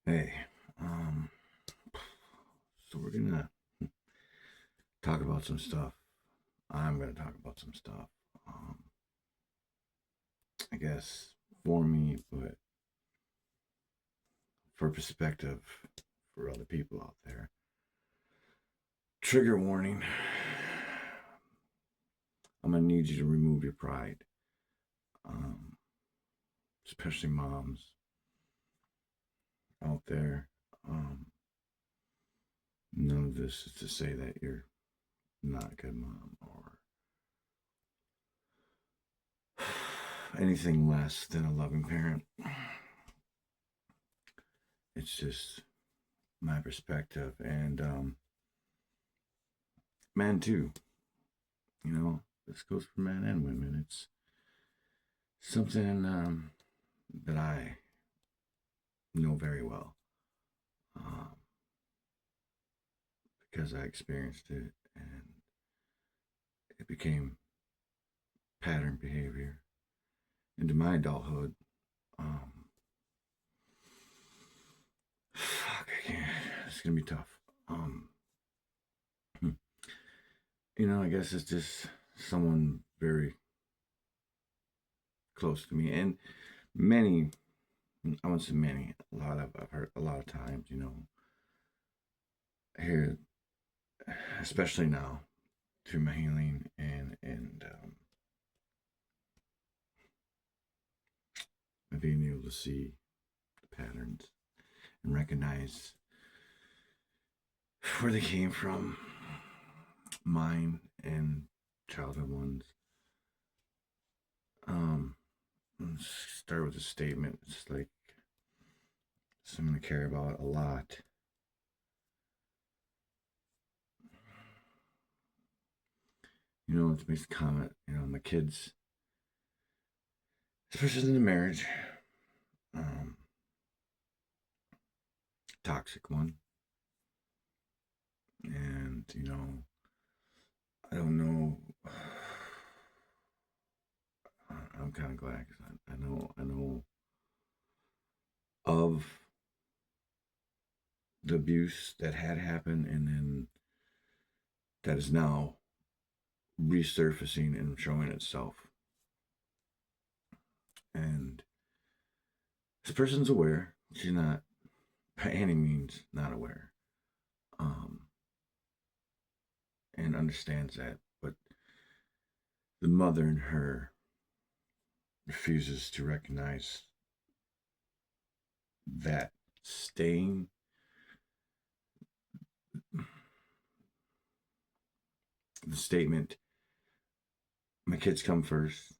Hey, um, so we're gonna talk about some stuff. I'm gonna talk about some stuff. Um, I guess for me, but for perspective for other people out there. Trigger warning. I'm gonna need you to remove your pride, um, especially moms out there. Um, None of this is to say that you're not a good mom or anything less than a loving parent. It's just my perspective, and men too. You know, this goes for men and women. It's something that I know very well um, because I experienced it, and it became pattern behavior into my adulthood. Um, Fuck, I can't. It's gonna be tough. Um, hmm. I guess it's just someone very close to me, and many. I won't say many. I've heard a lot of times. I hear, especially now, through my healing and being able to see the patterns and recognize where they came from, mine and childhood ones. Um, let's start with a statement. It's like someone I care about a lot. It makes a comment. My kids, especially in the marriage, um, toxic one, and I don't know. I'm kind of glad because I know of the abuse that had happened, and then that is now resurfacing and showing itself. And this person's aware. She's not by any means not aware, um, and understands that. But the mother in her refuses to recognize that staying the statement, my kids come first,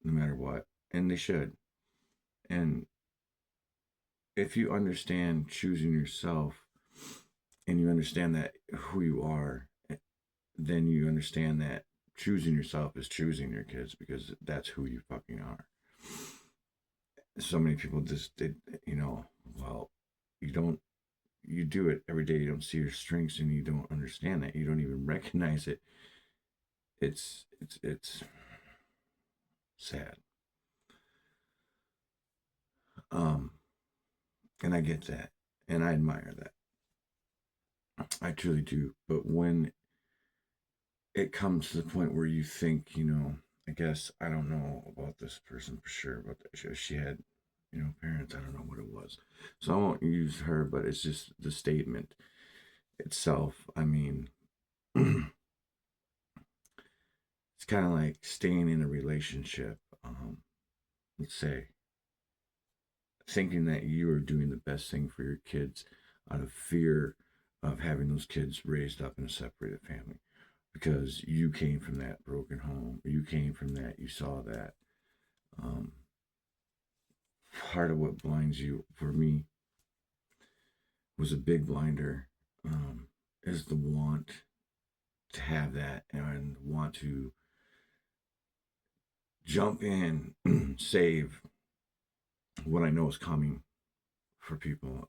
no matter what, and they should. And if you understand choosing yourself and you understand that who you are, then you understand that choosing yourself is choosing your kids because that's who you fucking are. So many people just did, well, you don't, you do it every day. You don't see your strengths and you don't understand that. You don't even recognize it. It's sad. Um, and I get that, and I admire that. I truly do. But when it comes to the point where you think, I guess I don't know about this person for sure, but she had, parents. I don't know what it was, so I won't use her. But it's just the statement itself. I mean, it's kind of like staying in a relationship. Let's say thinking that you are doing the best thing for your kids out of fear of having those kids raised up in a separated family because you came from that broken home, you came from that, you saw that. Um, Part of what blinds you, for me, was a big blinder, is the want to have that and want to jump in, save what I know is coming for people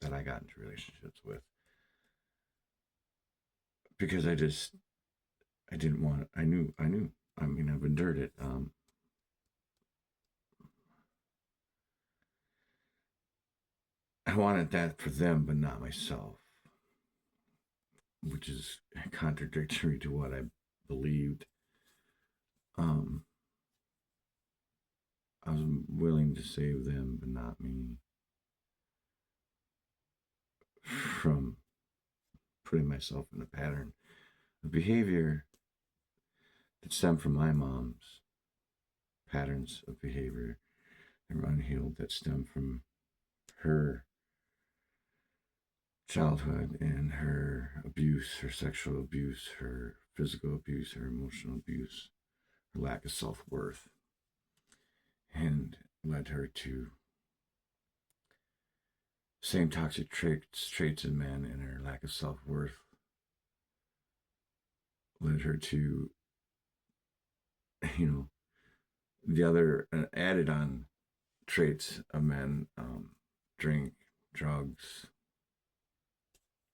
that I got into relationships with because I didn't want it. I knew. I mean, I've endured it. I wanted that for them, but not myself, which is contradictory to what I believed. Um, I was willing to save them, but not me, from putting myself in a pattern of behavior that stemmed from my mom's patterns of behavior that were unhealed, that stem from her childhood and her abuse, her sexual abuse, her physical abuse, her emotional abuse, her lack of self worth, and led her to same toxic traits in men, and her lack of self worth led her to, you know, the other added on traits of men, drink, drugs,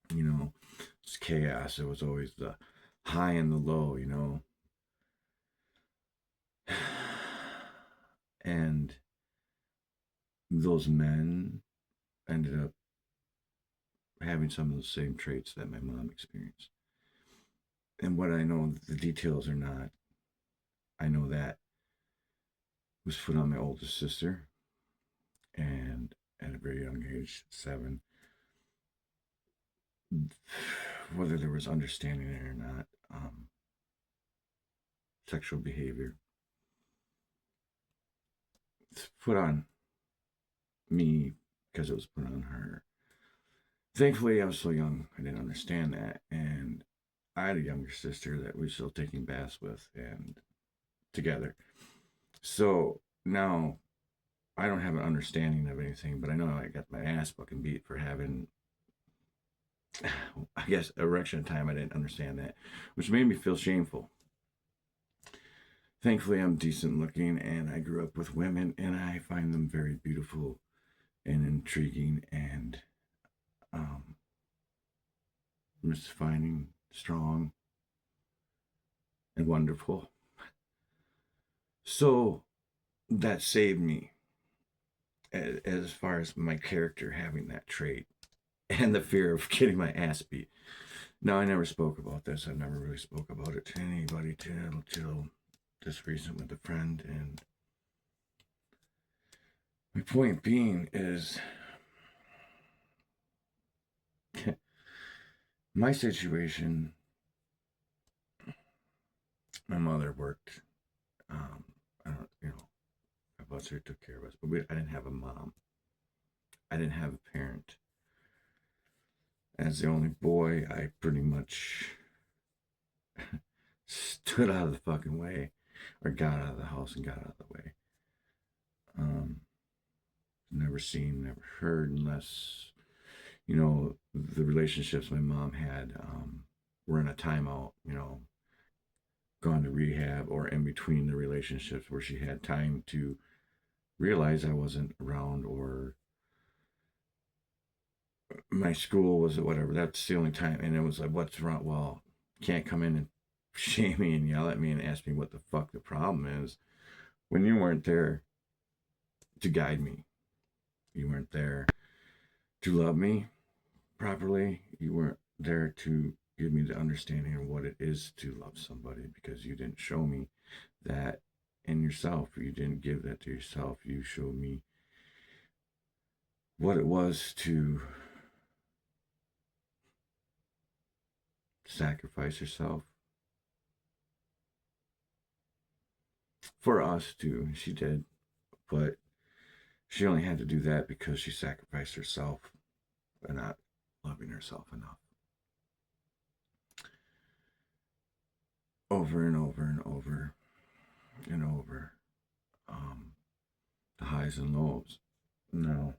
it's chaos. It was always the high and the low, and those men ended up having some of the same traits that my mom experienced. And what I know, the details are not, I know that was put on my oldest sister, and at a very young age, 7, whether there was understanding it or not, sexual behavior, it's put on me because it was put on her. Thankfully, I was so young, I didn't understand that. And I had a younger sister that we were still taking baths with and together. So now I don't have an understanding of anything, but I know I got my ass fucking beat for having, I guess, erection time. I didn't understand that, which made me feel shameful. Thankfully, I'm decent looking and I grew up with women and I find them very beautiful and intriguing and mystifying, strong, and wonderful. So that saved me as far as my character having that trait and the fear of getting my ass beat. Now, I never spoke about this. I've never really spoke about it to anybody till this recent with a friend. And my point being is my situation, my mother worked, I don't, my mother took care of us, but I didn't have a mom. I didn't have a parent. As the only boy, I pretty much stood out of the fucking way, or got out of the house and got out of the way. Never seen, never heard, unless, the relationships my mom had were in a timeout, gone to rehab, or in between the relationships where she had time to realize I wasn't around, or my school was whatever. That's the only time. And it was like, what's wrong? Well, can't come in and shame me and yell at me and ask me what the fuck the problem is when you weren't there to guide me. You weren't there to love me properly. You weren't there to give me the understanding of what it is to love somebody, because you didn't show me that in yourself. You didn't give that to yourself. You showed me what it was to sacrifice yourself for us too. She did, but she only had to do that because she sacrificed herself by not loving herself enough. Over and over and over and over. The highs and lows. No.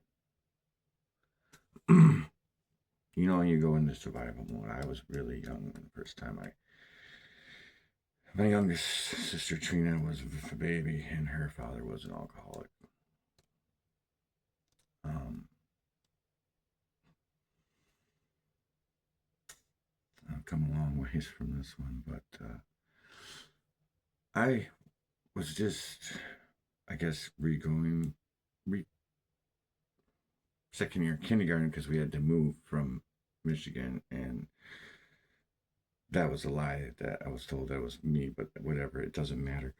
You go into survival mode. I was really young the first time my youngest sister Trina was a baby, and her father was an alcoholic. I've come a long ways from this one, but I was just, I guess, second year of kindergarten because we had to move from Michigan, and that was a lie that I was told that was me, but whatever, it doesn't matter.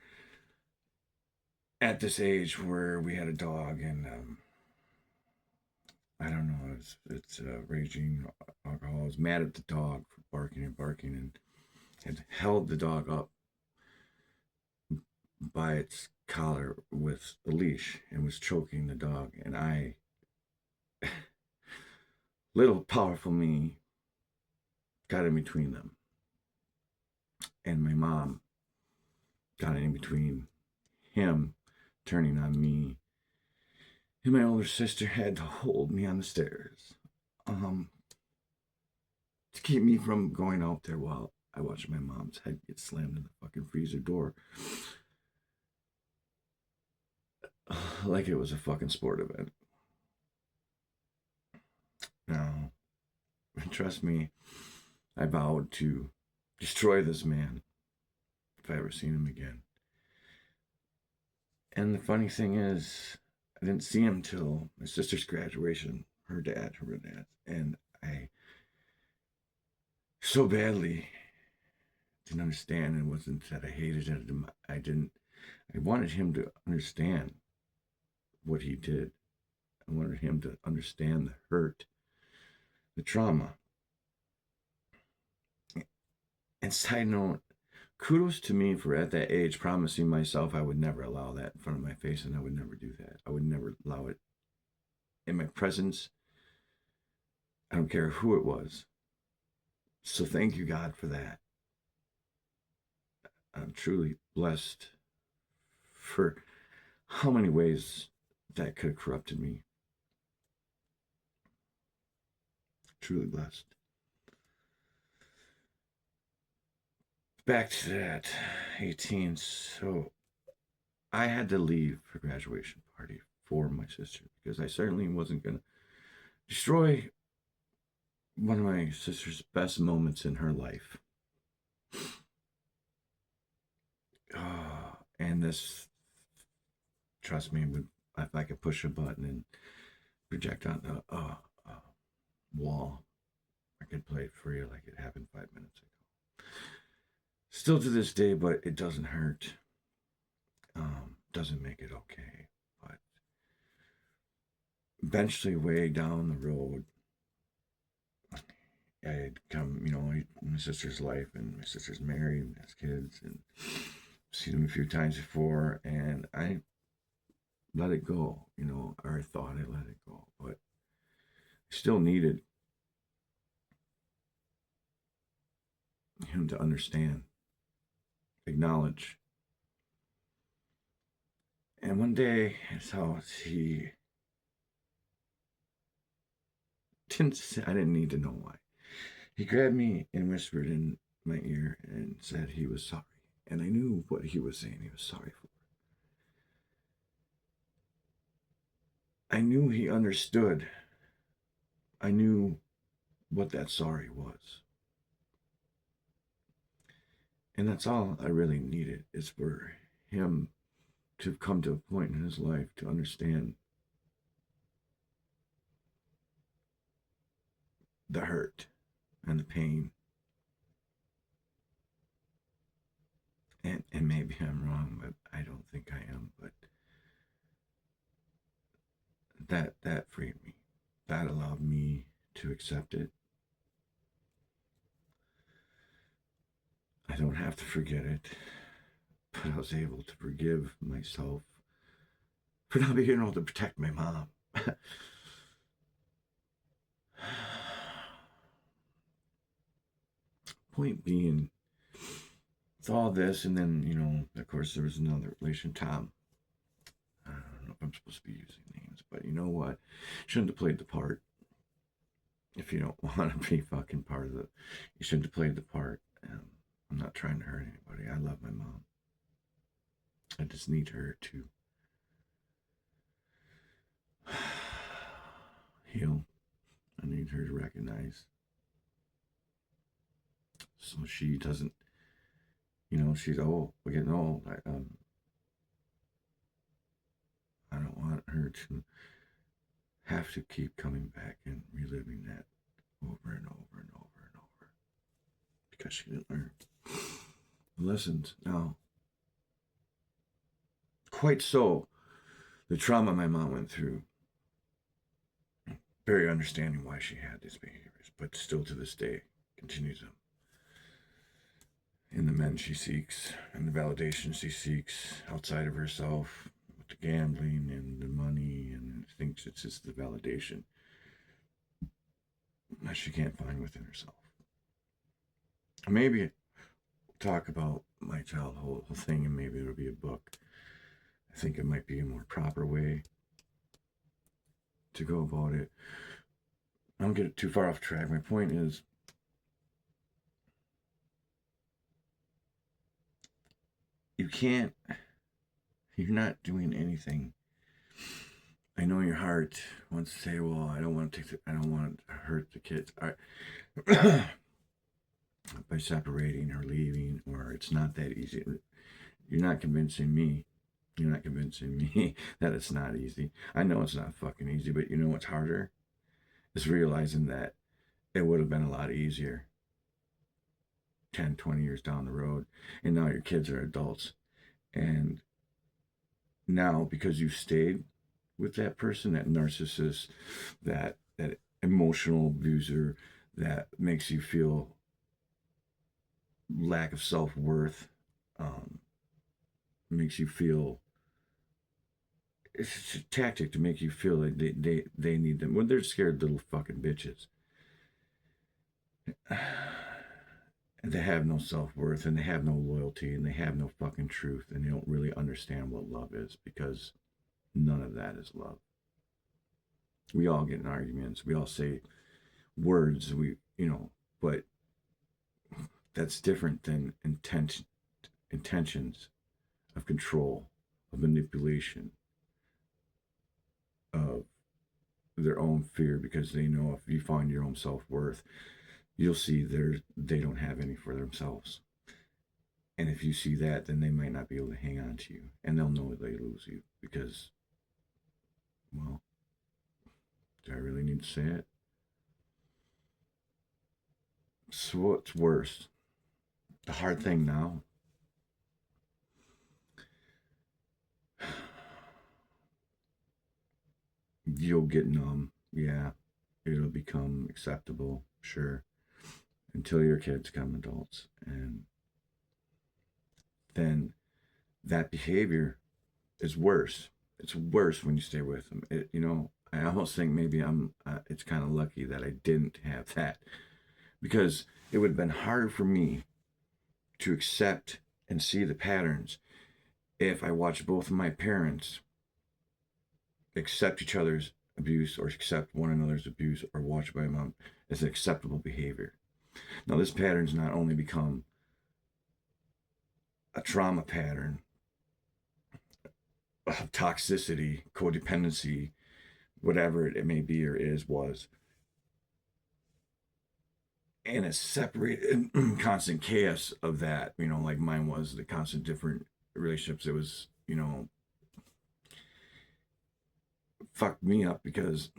At this age where we had a dog, and I don't know, it's raging alcohol. I was mad at the dog for barking and barking, and had held the dog up by its collar with a leash and was choking the dog. And I, little powerful me, got in between them. And my mom got in between him turning on me. And my older sister had to hold me on the stairs to keep me from going out there while I watched my mom's head get slammed in the fucking freezer door. Like it was a fucking sport event. Now, trust me, I vowed to destroy this man if I ever seen him again. And the funny thing is, I didn't see him till my sister's graduation, her dad, and I so badly didn't understand. It wasn't that I hated him. I wanted him to understand what he did. I wanted him to understand the hurt, the trauma. And side note, kudos to me for at that age promising myself I would never allow that in front of my face, and I would never do that. I would never allow it in my presence. I don't care who it was. So thank you, God, for that. I'm truly blessed for how many ways that could have corrupted me. Truly blessed. Back to that 18. So I had to leave for graduation party for my sister because I certainly wasn't going to destroy one of my sister's best moments in her life. And this, trust me, if I could push a button and project on a wall, I could play it for you like it happened 5 minutes ago. Still to this day, but it doesn't hurt. Doesn't make it okay. But eventually, way down the road, I had come, my sister's life, and my sister's married and has kids, and seen him a few times before, and I let it go, or I thought I let it go, but I still needed him to understand, acknowledge. And one day, his house, he I didn't need to know why. He grabbed me and whispered in my ear and said he was sorry. And I knew what he was saying he was sorry for. I knew he understood. I knew what that sorry was. And that's all I really needed, is for him to come to a point in his life to understand the hurt and the pain. And maybe I'm wrong, but I don't think I am. But that freed me. That allowed me to accept it. I don't have to forget it, but I was able to forgive myself for not being able to protect my mom. Point being, with all this, and then, of course, there was another relation, Tom. I don't know if I'm supposed to be using names, but you know what? Shouldn't have played the part. If you don't want to be fucking part of it, you shouldn't have played the part. I'm not trying to hurt anybody. I love my mom. I just need her to heal. I need her to recognize. So she doesn't, she's old. We're getting old. I don't want her to have to keep coming back and reliving that over and over and over and over because she didn't learn the lessons. Now, quite so, the trauma my mom went through, very understanding why she had these behaviors, but still to this day continues them. In the men she seeks and the validation she seeks outside of herself, with the gambling and the money, and thinks it's just the validation that she can't find within herself. Maybe talk about my childhood thing, and maybe it'll be a book. I think it might be a more proper way to go about it. I don't get too far off track. My point is, you're not doing anything. I know your heart wants to say, well, I don't want to hurt the kids. By separating or leaving, or it's not that easy. You're not convincing me. You're not convincing me that it's not easy. I know it's not fucking easy, but you know what's harder? Is realizing that it would have been a lot easier 10, 20 years down the road. And now your kids are adults. And now, because you stayed with that person, that narcissist, that emotional abuser, that makes you feel lack of self-worth, makes you feel, it's a tactic to make you feel like they need them when they're scared little fucking bitches. And they have no self-worth, and they have no loyalty, and they have no fucking truth, and they don't really understand what love is, because none of that is love. We all get in arguments, we all say words, but that's different than intentions of control, of manipulation, of their own fear, because they know if you find your own self-worth, you'll see they don't have any for themselves. And if you see that, then they might not be able to hang on to you, and they'll know they lose you because, well, do I really need to say it? So what's worse? The hard thing now, you'll get numb. Yeah, it'll become acceptable, sure, until your kids become adults. And then that behavior is worse. It's worse when you stay with them. I almost think maybe it's kind of lucky that I didn't have that, because it would have been harder for me to accept and see the patterns if I watched both of my parents accept each other's abuse, or accept one another's abuse, or watch my mom as an acceptable behavior. Now, this pattern's not only become a trauma pattern of toxicity, codependency, whatever it may be or was, and a separated constant chaos of that, like mine was, the constant different relationships. It was, fucked me up, because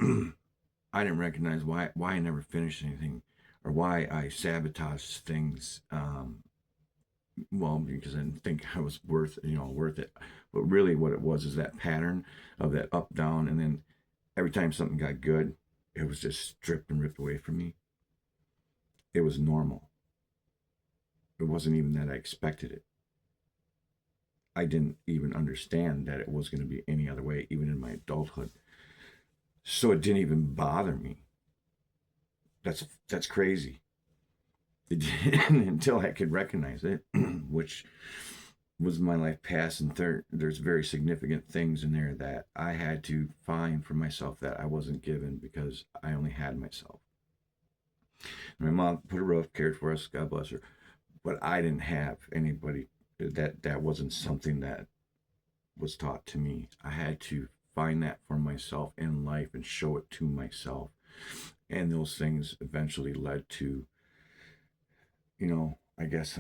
I didn't recognize why I never finished anything, or why I sabotaged things. Well, because I didn't think I was worth it. But really what it was is that pattern of that up, down, and then every time something got good, it was just stripped and ripped away from me. It was normal. It wasn't even that I expected it. I didn't even understand that it was going to be any other way, even in my adulthood. So it didn't even bother me. That's crazy. It didn't, until I could recognize it, which was my life past. And there's very significant things in there that I had to find for myself that I wasn't given, because I only had myself. My mom put her up, cared for us, God bless her, but I didn't have anybody. That wasn't something that was taught to me. I had to find that for myself in life and show it to myself. And those things eventually led to, I guess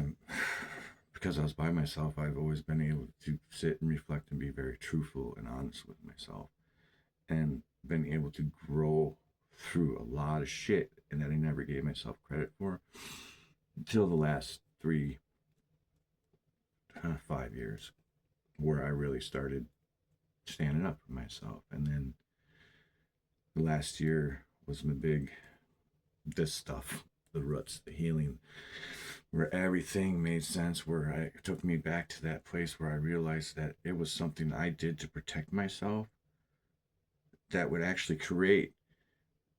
because I was by myself, I've always been able to sit and reflect and be very truthful and honest with myself. And been able to grow through a lot of shit and that I never gave myself credit for until the last 5 years, where I really started standing up for myself. And then the last year was my big, this stuff, the roots, the healing, where everything made sense, where it took me back to that place where I realized that it was something I did to protect myself that would actually create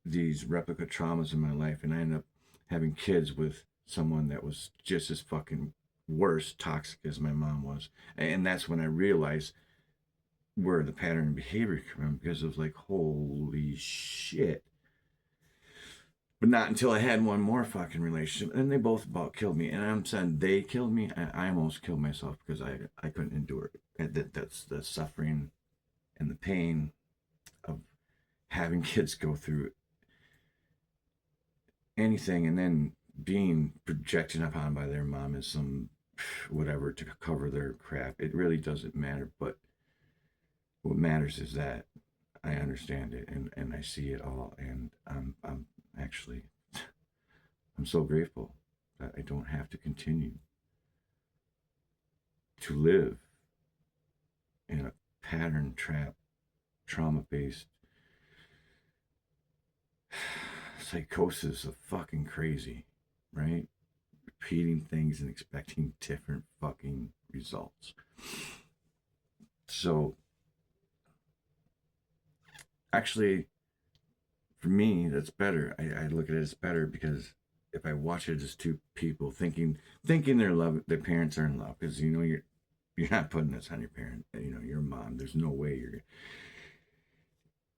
these replica traumas in my life. And I ended up having kids with someone that was just as fucking worse, toxic as my mom was. And that's when I realized where the pattern and behavior came from, because it was like, holy shit. But not until I had one more fucking relationship, and they both about killed me. And I'm saying they killed me. I almost killed myself because I couldn't endure it. And that's the suffering and the pain of having kids go through anything and then being projected upon by their mom as some whatever to cover their crap. It really doesn't matter. But what matters is that I understand it and I see it all. And I'm actually, I'm so grateful that I don't have to continue to live in a pattern trap, trauma based psychosis of fucking crazy, right? Repeating things and expecting different fucking results. So, actually, for me, that's better. I look at it as better because if I watch it as two people thinking their parents are in love, because you know you're not putting this on your parent, you know, your mom. There's no way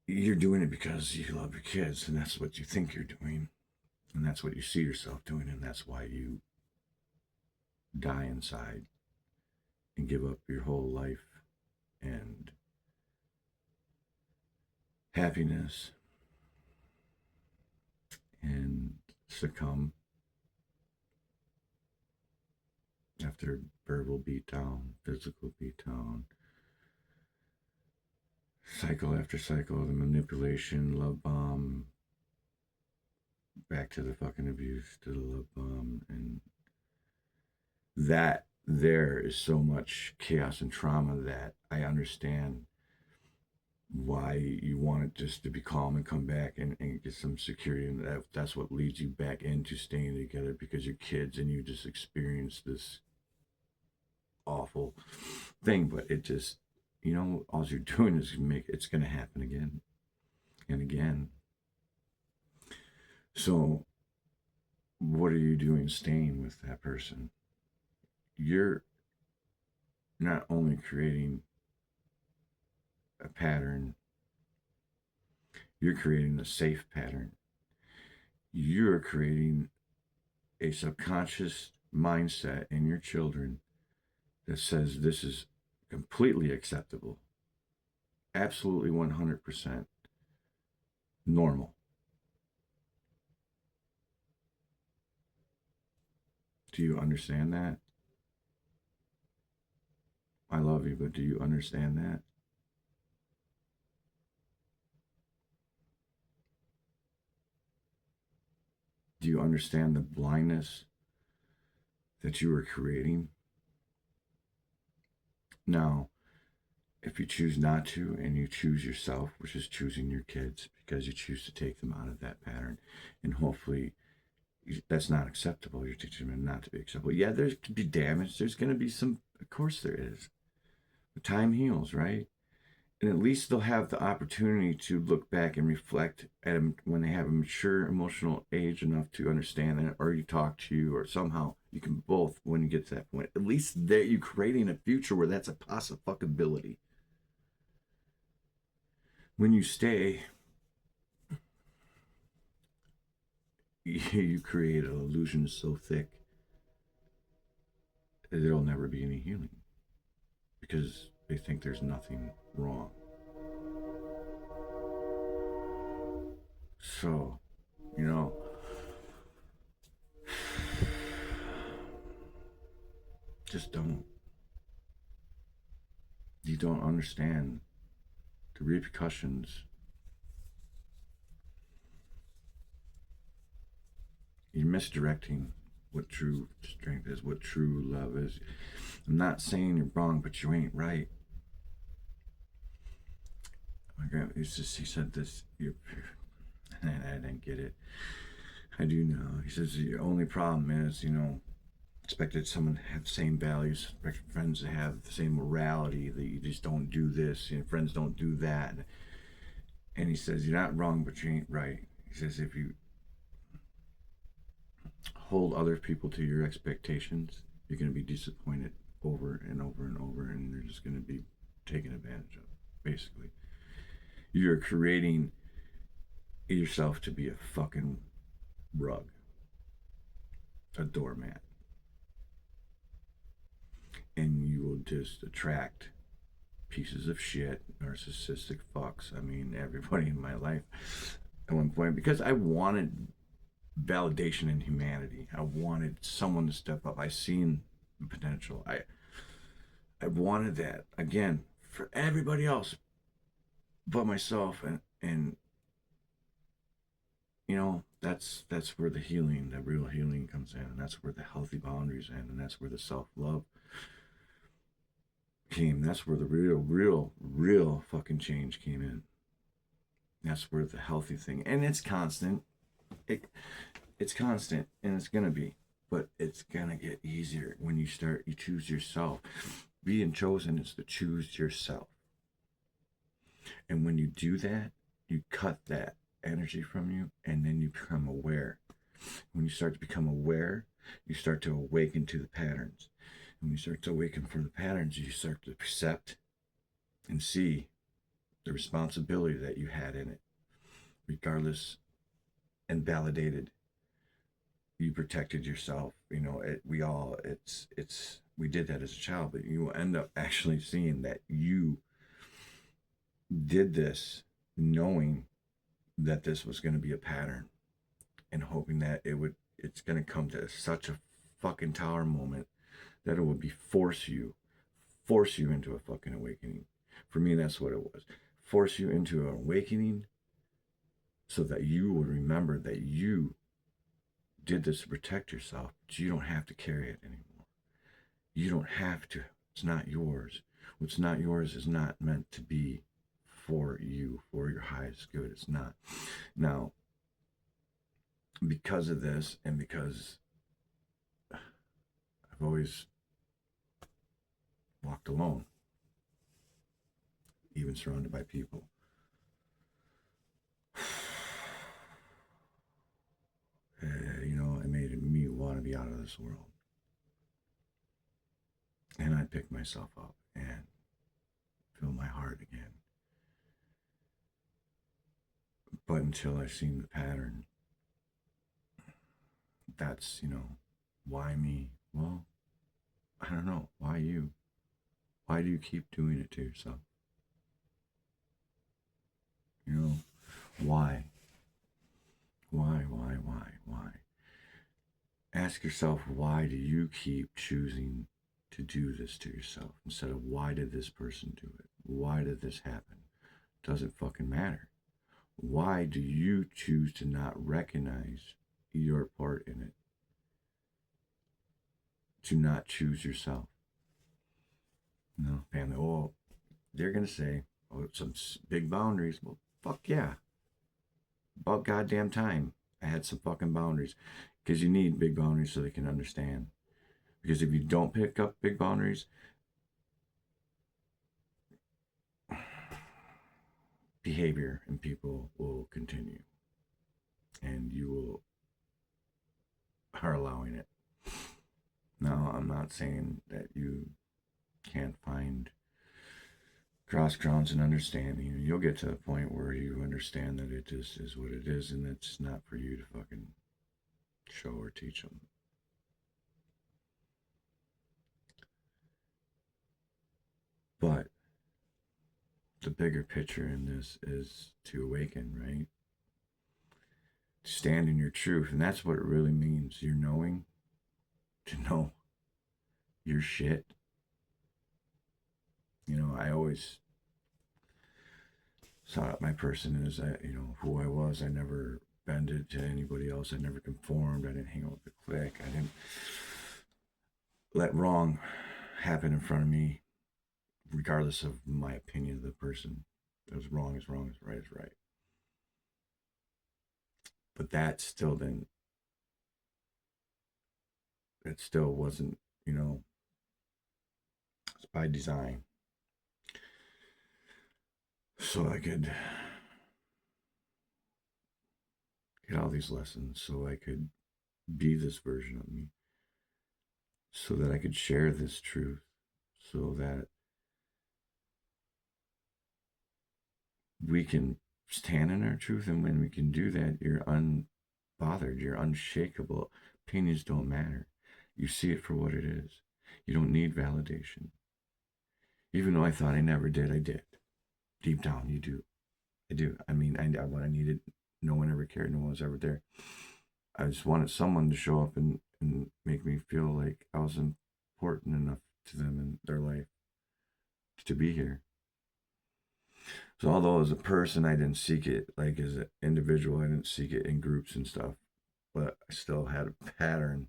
you're doing it because you love your kids, and that's what you think you're doing, and that's what you see yourself doing, and that's why you die inside and give up your whole life and happiness and succumb after verbal beatdown, physical beatdown, cycle after cycle, the manipulation, love bomb, back to the fucking abuse, to the love bomb. And that there is so much chaos and trauma that I understand why you want it just to be calm and come back and get some security. And that's what leads you back into staying together, because you're kids and you just experience this awful thing. But it just, you know, all you're doing is it's going to happen again and again. So what are you doing staying with that person? You're not only creating a pattern, you're creating a safe pattern. You're creating a subconscious mindset in your children that says this is completely acceptable, absolutely 100% normal. Do you understand that? I love you, but do you understand that? Do you understand the blindness that you are creating? Now, if you choose not to and you choose yourself, which is choosing your kids because you choose to take them out of that pattern, and hopefully that's not acceptable. You're teaching them not to be acceptable. Yeah, there's to be damage. There's going to be some, of course there is. But time heals, right? And at least they'll have the opportunity to look back and reflect at them when they have a mature emotional age enough to understand it, or you talk to you, or somehow you can both when you get to that point. At least there you're creating a future where that's a possibility. When you stay, you create an illusion so thick that there'll never be any healing because they think there's nothing wrong. So, you know, just don't. You don't understand the repercussions misdirecting what true strength is, what true love is. I'm not saying you're wrong, but you ain't right. My grandpa used to, he said this, and I didn't get it. I do now. He says the only problem is, expected someone to have the same values, expected friends to have the same morality, that you just don't do this, friends don't do that. And he says, you're not wrong, but you ain't right. He says, if you hold other people to your expectations, you're going to be disappointed over and over and over, and you're just going to be taken advantage of, basically. You're creating yourself to be a fucking rug, a doormat. And you will just attract pieces of shit, narcissistic fucks. I mean, everybody in my life at one point, because I wanted validation in humanity. I wanted someone to step up. I seen the potential. I wanted that again for everybody else but myself, and that's where the healing, the real healing comes in, and that's where the healthy boundaries end, and that's where the self-love came. That's where the real fucking change came in. That's where the healthy thing, and it's constant. It's constant, and it's gonna be, but it's gonna get easier when you choose yourself. Being chosen is to choose yourself, and when you do that, you cut that energy from you, and then you become aware. When you start to become aware, you start to awaken to the patterns. And when you start to awaken from the patterns, you start to accept and see the responsibility that you had in it, regardless, and validated. You protected yourself. We did that as a child, but you will end up actually seeing that you did this knowing that this was going to be a pattern, and hoping that it's going to come to such a fucking tower moment that it would be force you into a fucking awakening. For me, that's what it was. Force you into an awakening so that you would remember that you did this to protect yourself, but you don't have to carry it anymore. You don't have to. It's not yours. What's not yours is not meant to be for you, for your highest good. It's not. Now, because of this, and because I've always walked alone, even surrounded by people, it made me want to be out of this world. And I picked myself up and fill my heart again. But until I seen the pattern, that's, why me? Well, I don't know. Why you? Why do you keep doing it to yourself? Why? Why? Ask yourself, why do you keep choosing to do this to yourself instead of why did this person do it? Why did this happen? Doesn't fucking matter. Why do you choose to not recognize your part in it? To not choose yourself? No, family, they're going to say, some big boundaries. Well, fuck yeah. About goddamn time I had some fucking boundaries. Because you need big boundaries so they can understand. Because if you don't pick up big boundaries, behavior in people will continue. And you are allowing it. Now, I'm not saying that you can't find cross grounds and understanding. You'll get to a point where you understand that it just is what it is, and it's not for you to fucking show or teach them. But the bigger picture in this is to awaken, right? To stand in your truth, and that's what it really means. You're knowing, to know your shit. I always saw my person as who I was. I never bend it to anybody else. I never conformed. I didn't hang out with the clique. I didn't let wrong happen in front of me, regardless of my opinion of the person. It was wrong is wrong, is right is right. But that still didn't, it still wasn't, it's by design. So I could get all these lessons, so I could be this version of me, so that I could share this truth, so that we can stand in our truth. And when we can do that, you're unbothered, you're unshakable. Opinions don't matter. You see it for what it is. You don't need validation. Even though I thought I never did, I did. Deep down, you do. I do. I mean, what I needed, no one ever cared. No one was ever there. I just wanted someone to show up and make me feel like I was important enough to them in their life to be here. So although as a person, I didn't seek it, like as an individual, I didn't seek it in groups and stuff, but I still had a pattern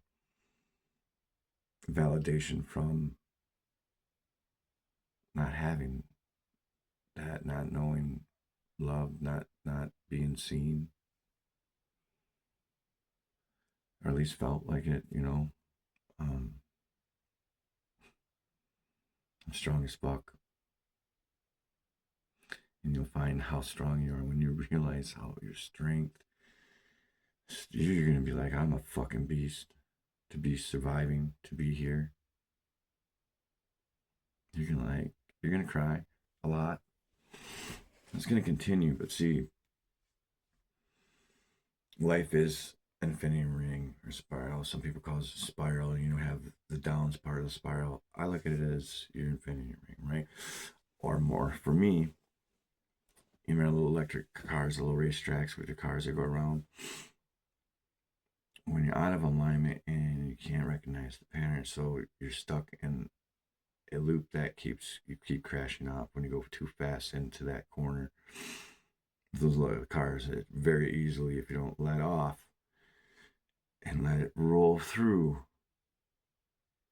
validation from not having that, not knowing love, not being seen, or at least felt like it. I'm strong as fuck. And you'll find how strong you are when you realize how your strength, you're going to be like, I'm a fucking beast to be surviving, to be here. You're going to cry a lot. It's going to continue, but see, life is an infinity ring or spiral. Some people call it a spiral. Have the downs part of the spiral. I look at it as your infinity ring, right? Or more. For me, you remember little electric cars, the little racetracks with the cars that go around. When you're out of alignment and you can't recognize the pattern, so you're stuck in a loop that you keep crashing off when you go too fast into that corner. Those little cars, that very easily, if you don't let off and let it roll through,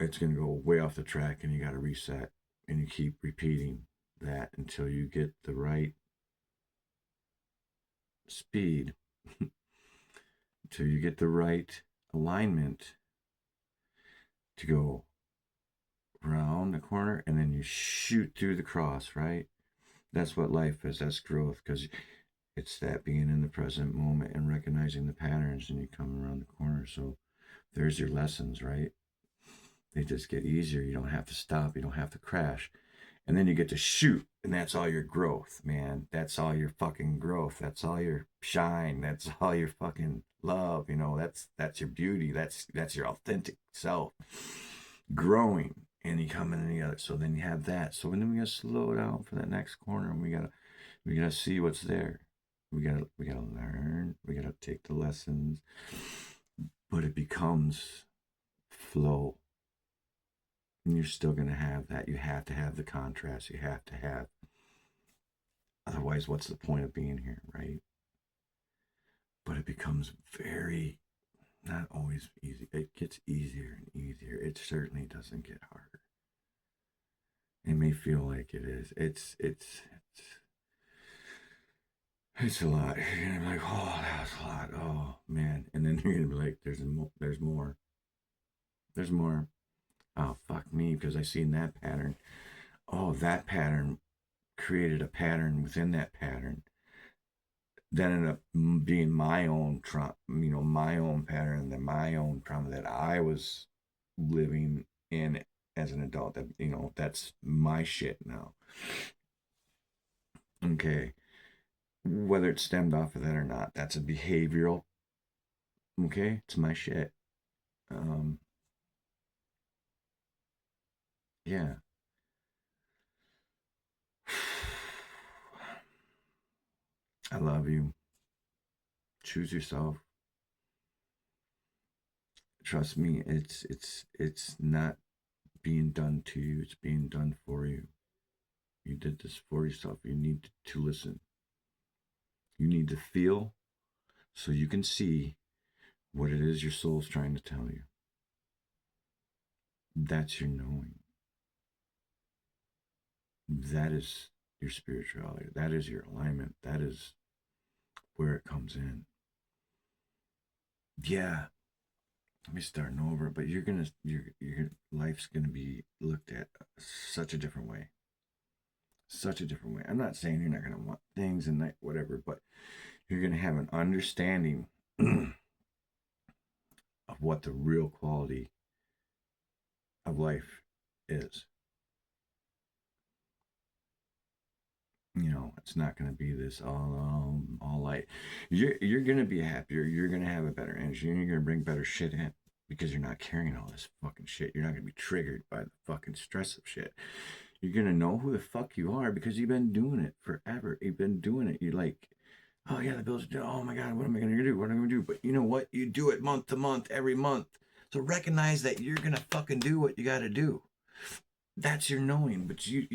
it's going to go way off the track, and you got to reset, and you keep repeating that until you get the right speed, until you get the right alignment to go around the corner, and then you shoot through the cross, right? That's what life is. That's growth, because it's that being in the present moment and recognizing the patterns, and you come around the corner. So there's your lessons, right? They just get easier. You don't have to stop. You don't have to crash. And then you get to shoot, and that's all your growth, man. That's all your fucking growth. That's all your shine. That's all your fucking love. That's your beauty. That's your authentic self growing. And you come in the other. So then you have that. So then we gotta slow down for that next corner, and we gotta see what's there. We gotta learn. We gotta take the lessons. But it becomes flow. And you're still going to have that. You have to have the contrast. You have to have. Otherwise, what's the point of being here, right? But it becomes very, not always easy. It gets easier and easier. It certainly doesn't get harder. It may feel like it is. It's a lot. You're gonna be like, oh, that was a lot. Oh man, and then you're gonna be like, there's more. There's more. Oh fuck me, because I seen that pattern. Oh, that pattern created a pattern within that pattern that ended up being my own trauma, my own pattern, that my own trauma that I was living in as an adult. That's my shit now. Okay, whether it stemmed off of that or not, that's a behavioral. Okay, it's my shit. Um, yeah. I love you. Choose yourself. Trust me, it's not being done to you, it's being done for you. You did this for yourself. You need to listen. You need to feel so you can see what it is your soul's trying to tell you. That's your knowing. That is your spirituality. That is your alignment. That is where it comes in. Yeah, let me starting over, but your life's gonna be looked at such a different way. Such a different way. I'm not saying you're not gonna want things and that whatever, but you're gonna have an understanding of what the real quality of life is. It's not going to be this all light. You're going to be happier. You're going to have a better energy, and you're going to bring better shit in because you're not carrying all this fucking shit. You're not going to be triggered by the fucking stress of shit. You're going to know who the fuck you are because you've been doing it forever. You've been doing it. You're like, oh yeah, the bills are due. Oh my god, what am I going to do? What am I going to do? But you know what? You do it month to month, every month. So recognize that you're going to fucking do what you got to do. That's your knowing, but you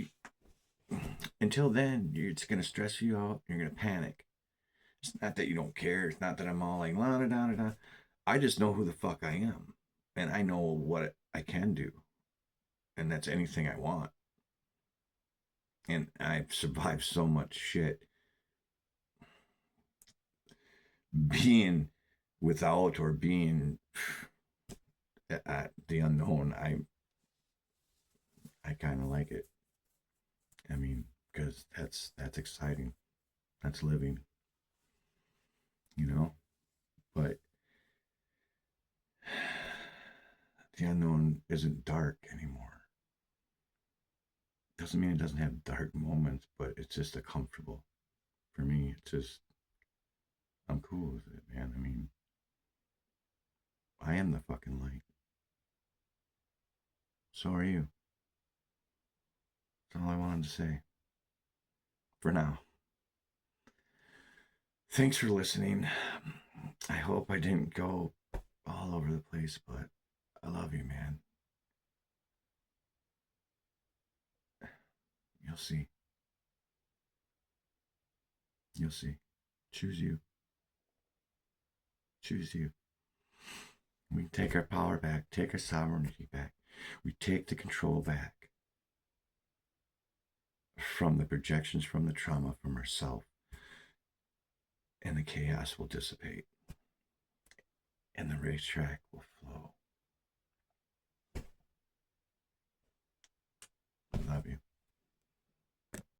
until then, it's going to stress you out. You're going to panic. It's not that you don't care. It's not that I'm all like, la, da, da, da. I just know who the fuck I am. And I know what I can do. And that's anything I want. And I've survived so much shit. Being without or being at the unknown, I kind of like it. I mean, because that's exciting. That's living. But the unknown isn't dark anymore. Doesn't mean it doesn't have dark moments, but it's just a comfortable. For me, it's just, I'm cool with it, man. I mean, I am the fucking light. So are you. That's all I wanted to say. For now. Thanks for listening. I hope I didn't go all over the place, but I love you, man. You'll see. You'll see. Choose you. Choose you. We take our power back, take our sovereignty back. We take the control back from the projections, from the trauma, from ourself, and the chaos will dissipate, and the racetrack will flow.